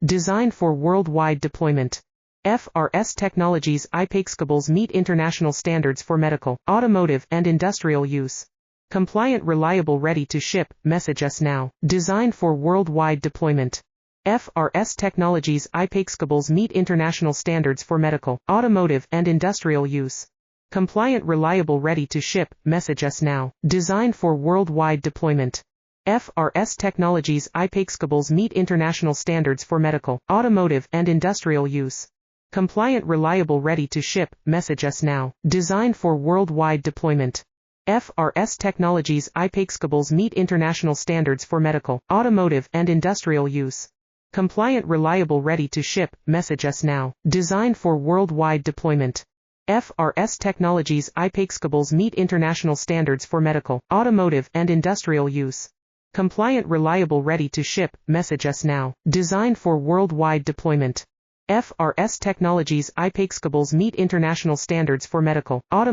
Designed for worldwide deployment. FRS Technologies Cables meet international standards for medical, automotive, and industrial use. Compliant, reliable, ready to ship. Message us now. Designed for worldwide deployment. FRS Technologies Cables meet international standards for medical, automotive, and industrial use. Compliant, reliable, ready to ship. Message us now. Designed for worldwide deployment. FRS Technologies Cables meet international standards for medical, automotive, and industrial use. Compliant, reliable, ready to ship. Message us now. Designed for worldwide deployment. FRS Technologies Cables meet international standards for medical, automotive, and industrial use. Compliant, reliable, ready to ship. Message us now. Designed for worldwide deployment. FRS Technologies Cables meet international standards for medical, automotive, and industrial use. Compliant, reliable, ready to ship. Message us now. Designed for worldwide deployment. FRS Technologies Cables meet international standards for medical, automotive,